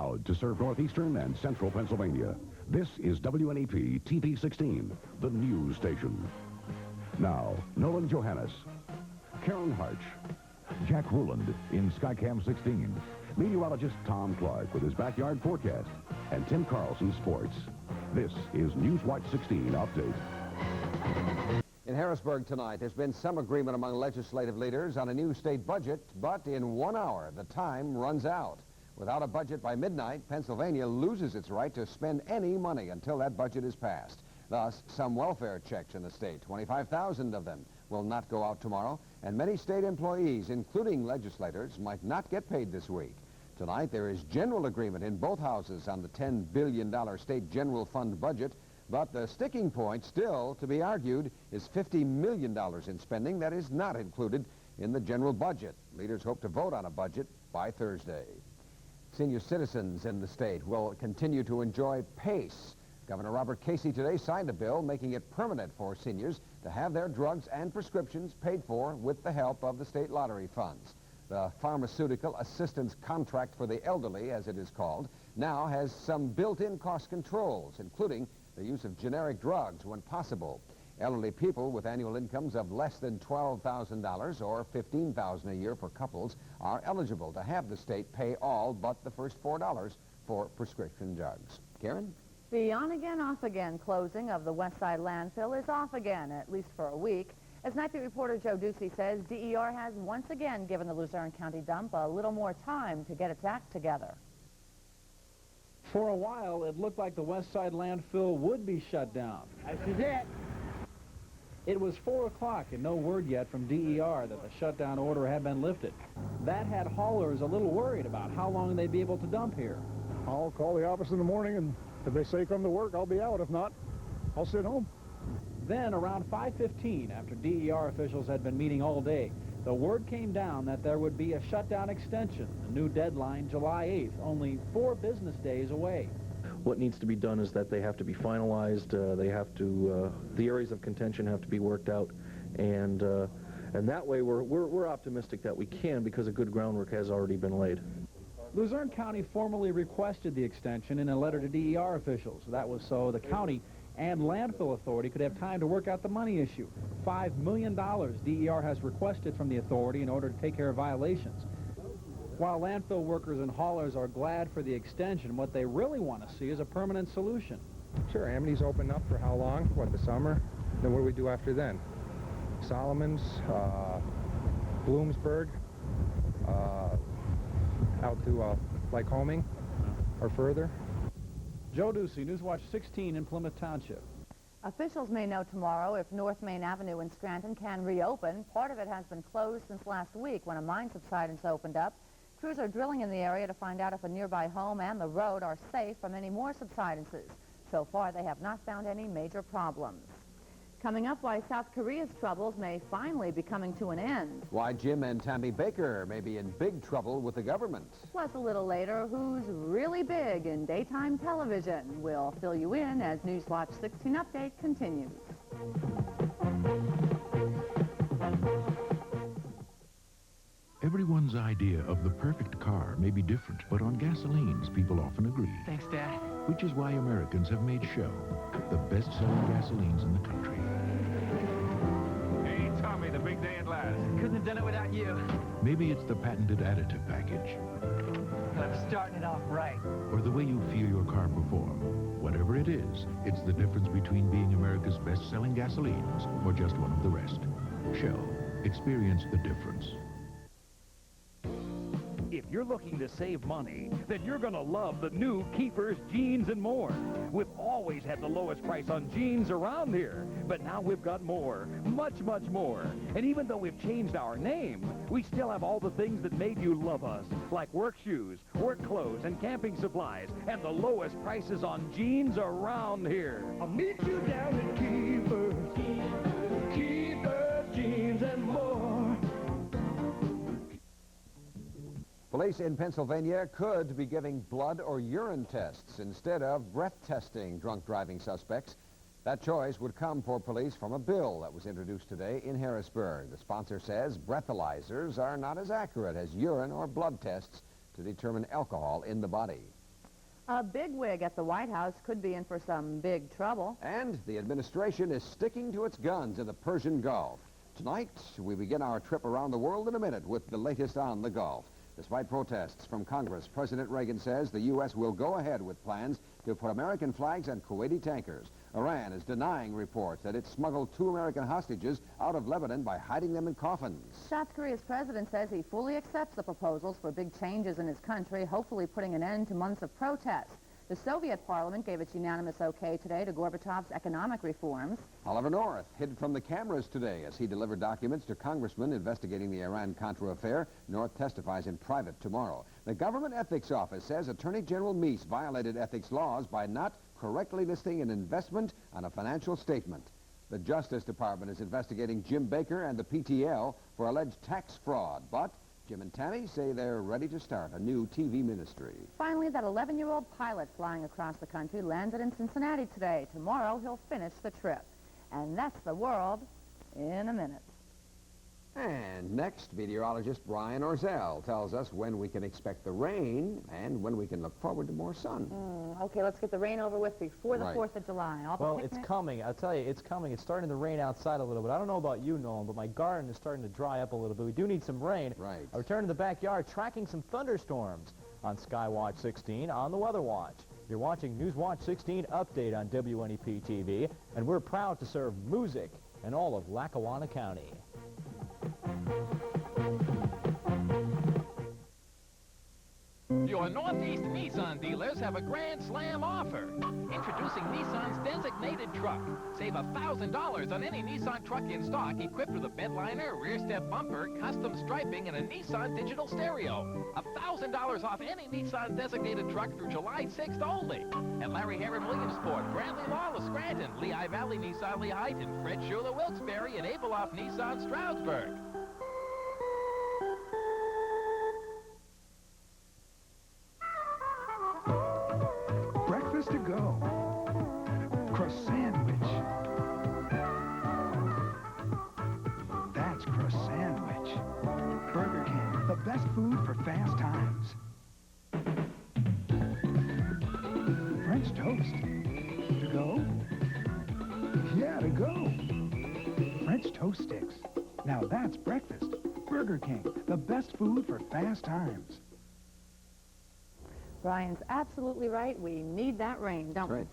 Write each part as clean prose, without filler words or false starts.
Proud to serve northeastern and central Pennsylvania. This is WNEP TV 16, the news station. Now, Nolan Johannes, Karen Harch, Jack Ruland in Skycam 16, meteorologist Tom Clark with his backyard forecast, and Tim Carlson Sports. This is Newswatch 16 Update. In Harrisburg tonight, there's been some agreement among legislative leaders on a new state budget, but in 1 hour, the time runs out. Without a budget by midnight, Pennsylvania loses its right to spend any money until that budget is passed. Thus, some welfare checks in the state, 25,000 of them, will not go out tomorrow, and many state employees, including legislators, might not get paid this week. Tonight, there is general agreement in both houses on the $10 billion state general fund budget, but the sticking point still to be argued is $50 million in spending that is not included in the general budget. Leaders hope to vote on a budget by Thursday. Senior citizens in the state will continue to enjoy PACE. Governor Robert Casey today signed a bill making it permanent for seniors to have their drugs and prescriptions paid for with the help of the state lottery funds. The Pharmaceutical Assistance Contract for the Elderly, as it is called, now has some built-in cost controls, including the use of generic drugs when possible. Elderly people with annual incomes of less than $12,000 or $15,000 a year for couples are eligible to have the state pay all but the first $4 for prescription drugs. Karen? The on-again, off-again closing of the West Side landfill is off again, at least for a week. As Nightly reporter Joe Ducey says, DER has once again given the Luzerne County dump a little more time to get its act together. For a while, it looked like the West Side landfill would be shut down. This is it. It was 4 o'clock and no word yet from DER that the shutdown order had been lifted. That had haulers a little worried about how long they'd be able to dump here. I'll call the office in the morning, and if they say come to work, I'll be out. If not, I'll sit home. Then, around 5:15, after DER officials had been meeting all day, the word came down that there would be a shutdown extension, a new deadline July 8th, only 4 business days away. What needs to be done is that they have to be finalized. The areas of contention have to be worked out, and that way we're optimistic that we can, because a good groundwork has already been laid. Luzerne County formally requested the extension in a letter to DER officials. That was so the county and landfill authority could have time to work out the money issue. $5 million DER has requested from the authority in order to take care of violations. While landfill workers and haulers are glad for the extension, what they really want to see is a permanent solution. Sure, Amity's open up for how long? What, the summer? Then what do we do after then? Solomon's, Bloomsburg, out to Lycoming or further. Joe Ducey, Newswatch 16 in Plymouth Township. Officials may know tomorrow if North Main Avenue in Scranton can reopen. Part of it has been closed since last week when a mine subsidence opened up. Crews are drilling in the area to find out if a nearby home and the road are safe from any more subsidences. So far, they have not found any major problems. Coming up, why South Korea's troubles may finally be coming to an end. Why Jim and Tammy Baker may be in big trouble with the government. Plus, a little later, who's really big in daytime television? We'll fill you in as Newswatch 16 Update continues. Everyone's idea of the perfect car may be different, but on gasolines, people often agree. Thanks, Dad. Which is why Americans have made Shell the best-selling gasolines in the country. Hey, Tommy, the big day at last. Couldn't have done it without you. Maybe it's the patented additive package. I'm starting it off right. Or the way you feel your car perform. Whatever it is, it's the difference between being America's best-selling gasolines or just one of the rest. Shell. Experience the difference. If you're looking to save money, then you're going to love the new Keepers Jeans and More. We've always had the lowest price on jeans around here, but now we've got more, much, much more. And even though we've changed our name, we still have all the things that made you love us, like work shoes, work clothes, and camping supplies, and the lowest prices on jeans around here. I'll meet you down at Keepers. Keepers Jeans and More. Police in Pennsylvania could be giving blood or urine tests instead of breath testing drunk driving suspects. That choice would come for police from a bill that was introduced today in Harrisburg. The sponsor says breathalyzers are not as accurate as urine or blood tests to determine alcohol in the body. A bigwig at the White House could be in for some big trouble. And the administration is sticking to its guns in the Persian Gulf. Tonight, we begin our trip around the world in a minute with the latest on the Gulf. Despite protests from Congress, President Reagan says the U.S. will go ahead with plans to put American flags on Kuwaiti tankers. Iran is denying reports that it smuggled 2 American hostages out of Lebanon by hiding them in coffins. South Korea's president says he fully accepts the proposals for big changes in his country, hopefully putting an end to months of protests. The Soviet parliament gave its unanimous okay today to Gorbachev's economic reforms. Oliver North hid from the cameras today as he delivered documents to congressmen investigating the Iran-Contra affair. North testifies in private tomorrow. The Government Ethics Office says Attorney General Meese violated ethics laws by not correctly listing an investment on a financial statement. The Justice Department is investigating Jim Baker and the PTL for alleged tax fraud, but Jim and Tammy say they're ready to start a new TV ministry. Finally, that 11-year-old pilot flying across the country landed in Cincinnati today. Tomorrow, he'll finish the trip. And that's the world in a minute. And next, meteorologist Brian Orzel tells us when we can expect the rain and when we can look forward to more sun. Okay, let's get the rain over with before the 4th of July. Well, it's coming. I'll tell you, it's coming. It's starting to rain outside a little bit. I don't know about you, Nolan, but my garden is starting to dry up a little bit. We do need some rain. Right. I return to the backyard tracking some thunderstorms on Skywatch 16 on the Weather Watch. You're watching Newswatch 16 Update on WNEP TV, and we're proud to serve music in all of Lackawanna County. Your Northeast Nissan dealers have a Grand Slam offer. Introducing Nissan's designated truck. Save $1,000 on any Nissan truck in stock equipped with a bedliner, rear step bumper, custom striping, and a Nissan digital stereo. $1,000 off any Nissan designated truck through July 6th only. At Larry Heron Williamsport, Bradley Lawless Scranton, Lehigh Valley Nissan Lehighton, Fred Schuler Wilkes-Barre, and Abelhoff Nissan Stroudsburg. Breakfast to go. Crust sandwich. That's crust sandwich. Burger King, the best food for fast times. French toast. To go? Yeah, to go. French toast sticks. Now that's breakfast. Burger King, the best food for fast times. Brian's absolutely right. We need that rain, don't we?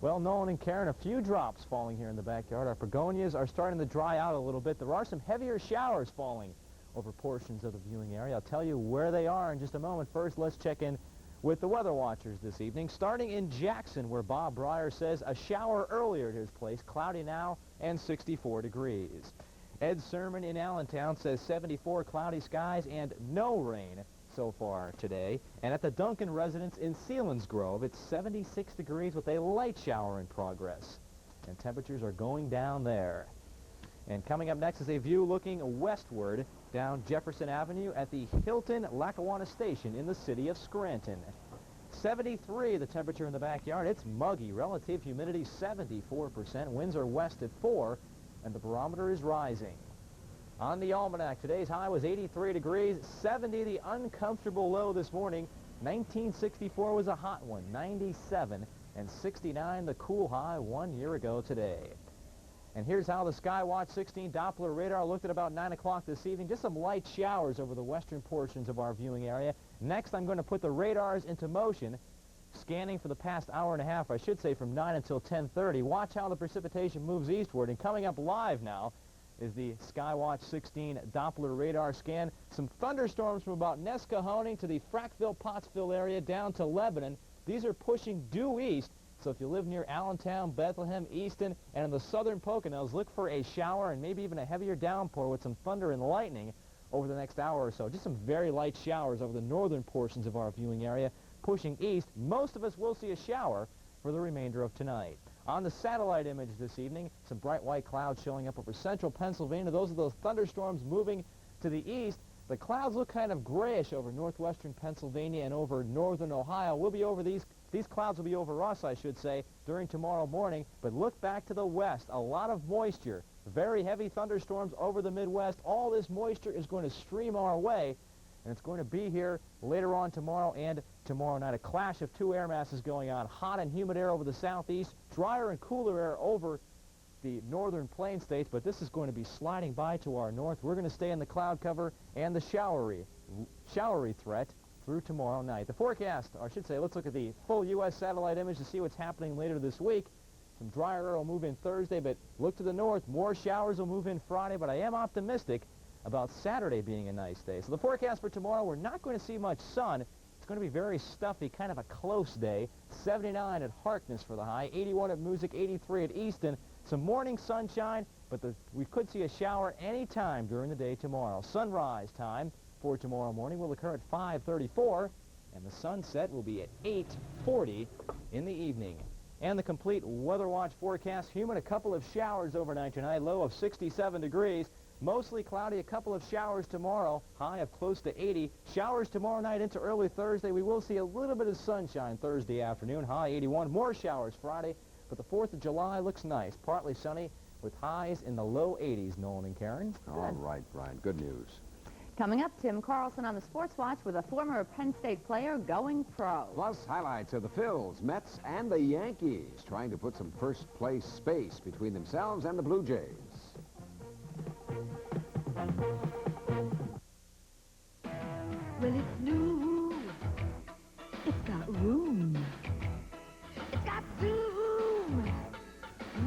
Well, Nolan and Karen, a few drops falling here in the backyard. Our begonias are starting to dry out a little bit. There are some heavier showers falling over portions of the viewing area. I'll tell you where they are in just a moment. First, let's check in with the weather watchers this evening, starting in Jackson, where Bob Breyer says a shower earlier at his place, cloudy now and 64 degrees. Ed Sermon in Allentown says 74 cloudy skies and no rain so far today. And at the Duncan residence in Selinsgrove, it's 76 degrees with a light shower in progress. And temperatures are going down there. And coming up next is a view looking westward down Jefferson Avenue at the Hilton Lackawanna Station in the city of Scranton. 73 the temperature in the backyard. It's muggy. Relative humidity 74%. Winds are west at 4, and the barometer is rising. On the almanac, today's high was 83 degrees, 70 the uncomfortable low this morning. 1964 was a hot one, 97, and 69 the cool high 1 year ago today. And here's how the Skywatch 16 Doppler radar looked at about 9 o'clock this evening. Just some light showers over the western portions of our viewing area. Next, I'm going to put the radars into motion, scanning for the past hour and a half, I should say, from 9 until 10:30. Watch how the precipitation moves eastward. And coming up live now is the Skywatch 16 Doppler radar scan. Some thunderstorms from about Nescahoning to the Frackville-Pottsville area down to Lebanon. These are pushing due east, so if you live near Allentown, Bethlehem, Easton, and in the southern Poconos, look for a shower and maybe even a heavier downpour with some thunder and lightning over the next hour or so. Just some very light showers over the northern portions of our viewing area. Pushing east, most of us will see a shower for the remainder of tonight. On the satellite image this evening, some bright white clouds showing up over central Pennsylvania. Those are those thunderstorms moving to the east. The clouds look kind of grayish over northwestern Pennsylvania and over northern Ohio. We'll be over these clouds will be over us, I should say, during tomorrow morning. But look back to the west. A lot of moisture. Very heavy thunderstorms over the Midwest. All this moisture is going to stream our way. and it's going to be here later on tomorrow and tomorrow night. A clash of two air masses going on. Hot and humid air over the southeast, drier and cooler air over the northern plain states, but this is going to be sliding by to our north. We're going to stay in the cloud cover and the showery threat through tomorrow night. The forecast, or I should say, let's look at the full U.S. satellite image to see what's happening later this week. Some drier air will move in Thursday, but look to the north. More showers will move in Friday, but I am optimistic about Saturday being a nice day. So the forecast for tomorrow, we're not going to see much sun. It's going to be very stuffy, kind of a close day. 79 at Harkness for the high, 81 at Music, 83 at Easton. Some morning sunshine, but we could see a shower any time during the day tomorrow. Sunrise time for tomorrow morning will occur at 5:34, and the sunset will be at 8:40 in the evening. And the complete Weather Watch forecast, humid, a couple of showers overnight tonight, low of 67 degrees. Mostly cloudy, a couple of showers tomorrow, high of close to 80. Showers tomorrow night into early Thursday. We will see a little bit of sunshine Thursday afternoon, high 81. More showers Friday, but the 4th of July looks nice. Partly sunny with highs in the low 80s, Nolan and Karen. All right, Brian, good news. Coming up, Tim Carlson on the Sports Watch with a former Penn State player going pro. Plus, highlights of the Phils, Mets, and the Yankees trying to put some first-place space between themselves and the Blue Jays. Well, it's new. It's got room. It's got zoom.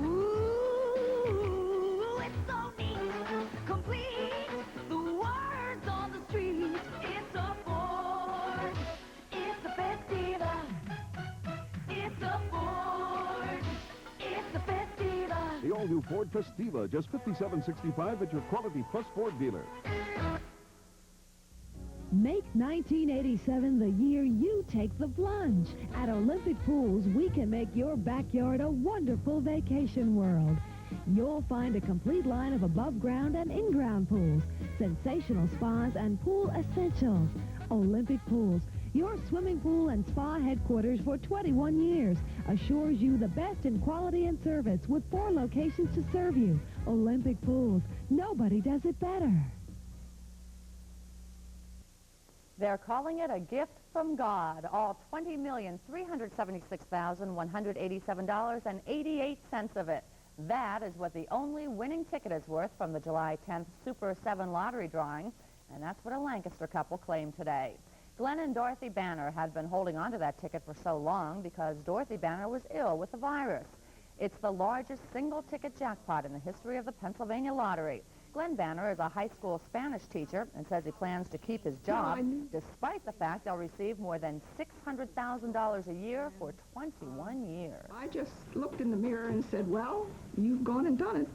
Ooh, it's so neat, complete. The words on the street. It's a Ford. It's a Festiva. It's a Ford. It's a Festiva. The all-new Ford Festiva, just $57.65 at your Quality Plus Ford dealer. Make 1987 the year you take the plunge. At Olympic Pools, we can make your backyard a wonderful vacation world. You'll find a complete line of above-ground and in-ground pools, sensational spas, and pool essentials. Olympic Pools, your swimming pool and spa headquarters for 21 years, assures you the best in quality and service with 4 locations to serve you. Olympic Pools, nobody does it better. They're calling it a gift from God. All $20,376,187.88 of it. That is what the only winning ticket is worth from the July 10th Super 7 lottery drawing, and that's what a Lancaster couple claimed today. Glenn and Dorothy Banner had been holding on to that ticket for so long because Dorothy Banner was ill with the virus. It's the largest single-ticket jackpot in the history of the Pennsylvania lottery. Glenn Banner is a high school Spanish teacher and says he plans to keep his job despite the fact they'll receive more than $600,000 a year for 21 years. I just looked in the mirror and said, well, you've gone and done it.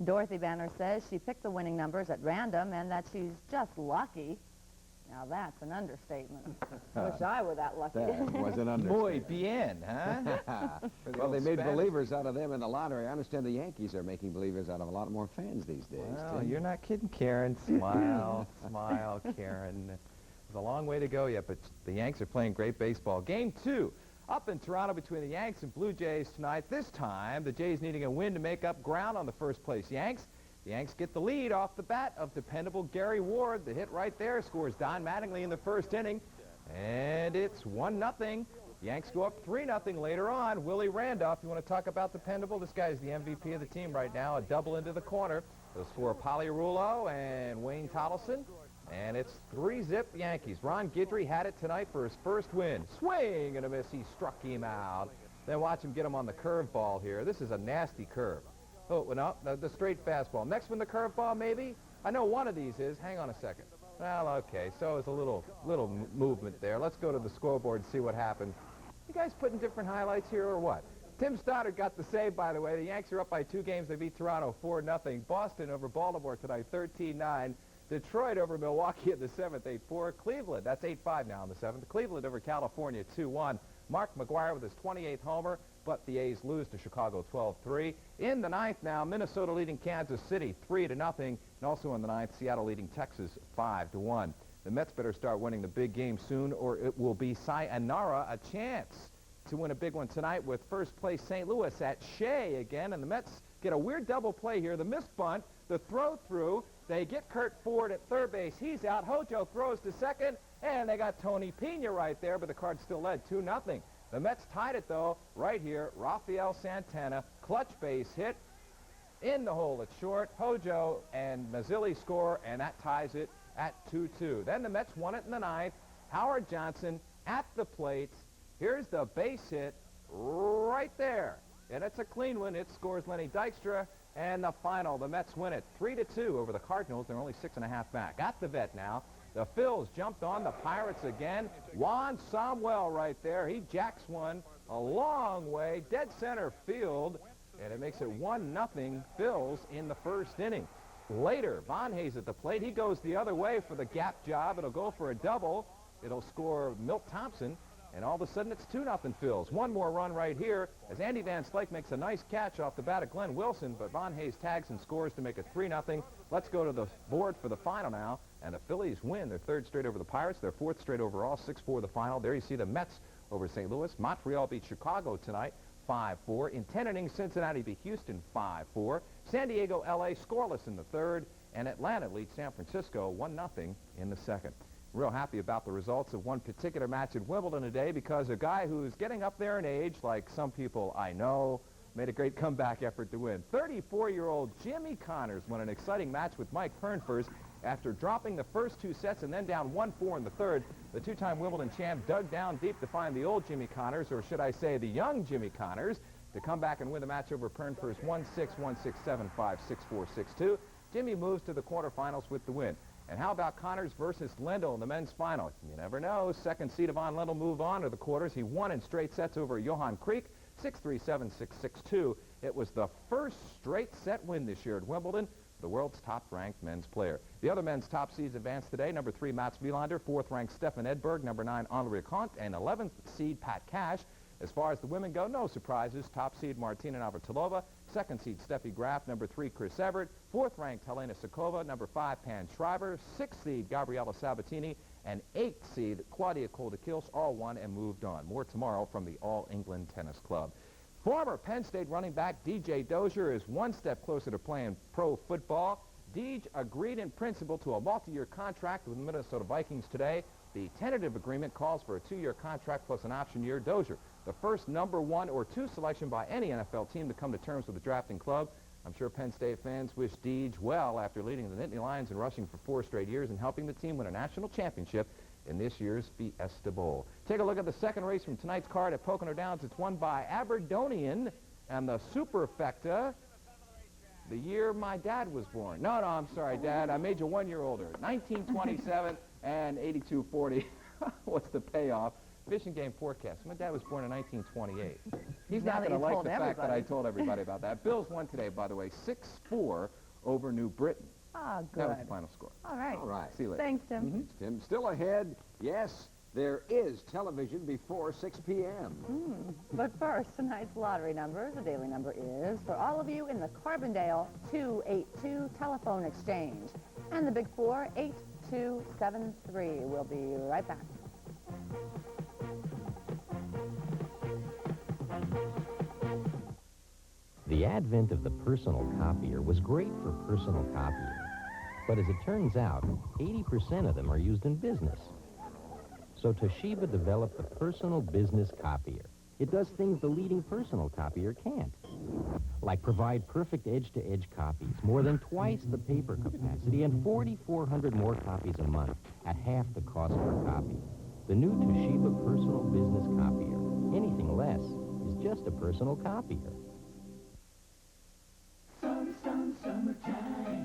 Dorothy Banner says she picked the winning numbers at random and that she's just lucky. Now that's an understatement. I wish I were that lucky. That was an understatement. Muy bien, huh? Well, they made believers out of them in the lottery. I understand the Yankees are making believers out of a lot more fans these days. Well, Tim. you're not kidding, Karen. Smile, smile, Karen. There's a long way to go yet, but the Yanks are playing great baseball. Game 2 up in Toronto between the Yanks and Blue Jays tonight. This time, the Jays needing a win to make up ground on the first-place Yanks. The Yanks get the lead off the bat of dependable Gary Ward. The hit right there scores Don Mattingly in the first inning. And it's 1-0. The Yanks go up 3-0 later on. Willie Randolph, you want to talk about dependable? This guy's the MVP of the team right now. A double into the corner. They'll score Polyrulo and Wayne Toddleson. And it's 3-0 Yankees. Ron Guidry had it tonight for his first win. Swing and a miss. He struck him out. Then watch him get him on the curveball here. This is a nasty curve. Oh, no, the straight fastball. Next one, the curveball, maybe? I know one of these is. Hang on a second. Well, okay, so it's a little movement there. Let's go to the scoreboard and see what happened. You guys putting different highlights here or what? Tim Stoddard got the save, by the way. The Yanks are up by 2 games. They beat Toronto 4-0. Boston over Baltimore tonight, 13-9. Detroit over Milwaukee in the 7th, 8-4. Cleveland, that's 8-5 now in the 7th. Cleveland over California, 2-1. Mark McGuire with his 28th homer, but the A's lose to Chicago 12-3. In the 9th now, Minnesota leading Kansas City 3-0, and also in the 9th, Seattle leading Texas 5-1. The Mets better start winning the big game soon, or it will be sayonara, a chance to win a big one tonight with first place St. Louis at Shea again, and the Mets get a weird double play here. The missed bunt, the throw through, They get Kurt Ford at third base. He's out. Hojo throws to second, and they got Tony Pena right there, but the Cards still led 2-0. The Mets tied it, though, right here. Rafael Santana, clutch base hit. In the hole, it's short. Hojo and Mazzilli score, and that ties it at 2-2. Then the Mets won it in the ninth. Howard Johnson at the plate. Here's the base hit right there. And it's a clean one. It scores Lenny Dykstra. And the final, the Mets win it 3-2 over the Cardinals. They're only 6.5 back. At the vet now. The Phils jumped on the Pirates again. Juan Samuel right there. He jacks one a long way, dead center field. And it makes it 1-0 Phils in the first inning. Later, Von Hayes at the plate. He goes the other way for the gap job. It'll go for a double. It'll score Milt Thompson. And all of a sudden, it's 2-0 Phils. One more run right here as Andy Van Slyke makes a nice catch off the bat of Glenn Wilson, but Von Hayes tags and scores to make it 3-0. Let's go to the board for the final now. And the Phillies win their third straight over the Pirates, their fourth straight overall, 6-4 the final. There you see the Mets over St. Louis. Montreal beat Chicago tonight, 5-4. In 10 innings, Cincinnati beat Houston, 5-4. San Diego, L.A. scoreless in the third. And Atlanta leads San Francisco 1-0 in the second. Real happy about the results of one particular match at Wimbledon today because a guy who's getting up there in age, like some people I know, made a great comeback effort to win. 34-year-old Jimmy Connors won an exciting match with Mike Pernfors after dropping the first two sets and then down 1-4 in the third. The two-time Wimbledon champ dug down deep to find the old Jimmy Connors, or should I say the young Jimmy Connors, to come back and win the match over Pernfors 1-6, 1-6, 7-5, 6-4, 6-2. Jimmy moves to the quarterfinals with the win. And how about Connors versus Lendl in the men's final? You never know. Second seed Yvonne Lendl move on to the quarters. He won in straight sets over Johan Creek, 6-3, 7-6, 6-2. It was the first straight set win this year at Wimbledon, the world's top-ranked men's player. The other men's top seeds advanced today. Number 3, Mats Wilander. 4th-ranked Stefan Edberg. Number 9, Henri Leconte. And 11th seed Pat Cash. As far as the women go, no surprises. Top seed Martina Navratilova. 2nd seed Steffi Graf. Number 3, Chris Everett. 4th-ranked Helena Sokova. Number 5, Pan Schreiber. 6th seed Gabriela Sabatini. And 8th seed Claudia Koldakils all won and moved on. More tomorrow from the All England Tennis Club. Former Penn State running back DJ Dozier is one step closer to playing pro football. Deej agreed in principle to a multi-year contract with the Minnesota Vikings today. The tentative agreement calls for a 2-year contract plus an option year. Dozier, the first number 1 or 2 selection by any NFL team to come to terms with the drafting club. I'm sure Penn State fans wish Deej well after leading the Nittany Lions in rushing for 4 straight years and helping the team win a national championship in this year's Fiesta Bowl. Take a look at the second race from tonight's card at Pocono Downs. It's won by Aberdonian and the Superfecta. The year my dad was born. No, I'm sorry, Dad. I made you 1 year older. 1927 and 8240. What's the payoff? Fish and Game Forecast. My dad was born in 1928. He's not going to like the fact that I told everybody about that. Bills won today, by the way, 6-4 over New Britain. Ah, good. That was the final score. All right. All right. See you later. Thanks, Tim. Tim, still ahead. Yes, there is television before 6 p.m. But first, tonight's lottery number, the daily number is, for all of you in the Carbondale 282 telephone exchange. And the big 4, 8273. We'll be right back. The advent of the personal copier was great for personal copying. But as it turns out, 80% of them are used in business. So Toshiba developed the personal business copier. It does things the leading personal copier can't. Like provide perfect edge-to-edge copies, more than twice the paper capacity, and 4,400 more copies a month at half the cost per copy. The new Toshiba personal business copier. Anything less is just a personal copier.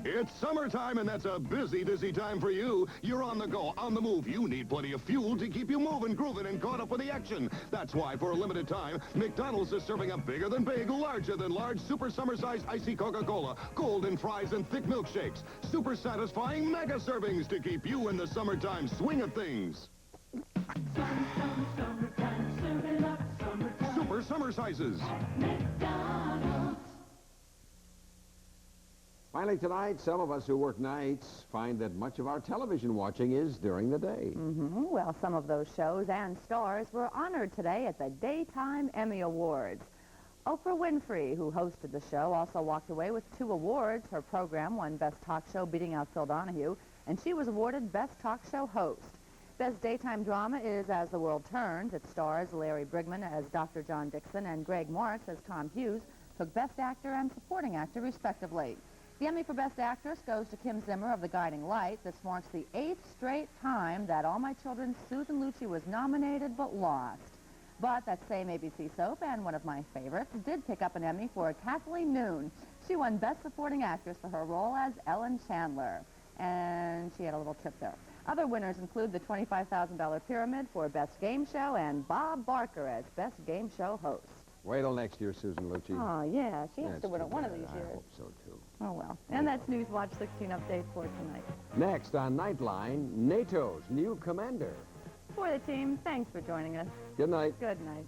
It's summertime, and that's a busy, busy time for you. You're on the go, on the move. You need plenty of fuel to keep you moving, grooving, and caught up with the action. That's why, for a limited time, McDonald's is serving a bigger than big, larger than large, super summer-sized icy Coca-Cola, cold and fries and thick milkshakes. Super satisfying mega servings to keep you in the summertime swing of things. Super summer sizes. Finally tonight, some of us who work nights find that much of our television watching is during the day. Well, some of those shows and stars were honored today at the Daytime Emmy Awards. Oprah Winfrey, who hosted the show, also walked away with 2 awards. Her program won Best Talk Show, beating out Phil Donahue, and she was awarded Best Talk Show Host. Best Daytime Drama is As the World Turns. It stars Larry Brigman as Dr. John Dixon and Greg Moritz as Tom Hughes, took Best Actor and Supporting Actor, respectively. The Emmy for Best Actress goes to Kim Zimmer of The Guiding Light. This marks the 8th straight time that All My Children's Susan Lucci was nominated but lost. But that same ABC soap, and one of my favorites, did pick up an Emmy for Kathleen Noon. She won Best Supporting Actress for her role as Ellen Chandler. And she had a little tip there. Other winners include the $25,000 Pyramid for Best Game Show and Bob Barker as Best Game Show Host. Wait till next year, Susan Lucci. Oh, yeah. She has to win it one of these years. I hope so, too. Oh, well. And that's Newswatch 16 update for tonight. Next on Nightline, NATO's new commander. For the team, thanks for joining us. Good night. Good night.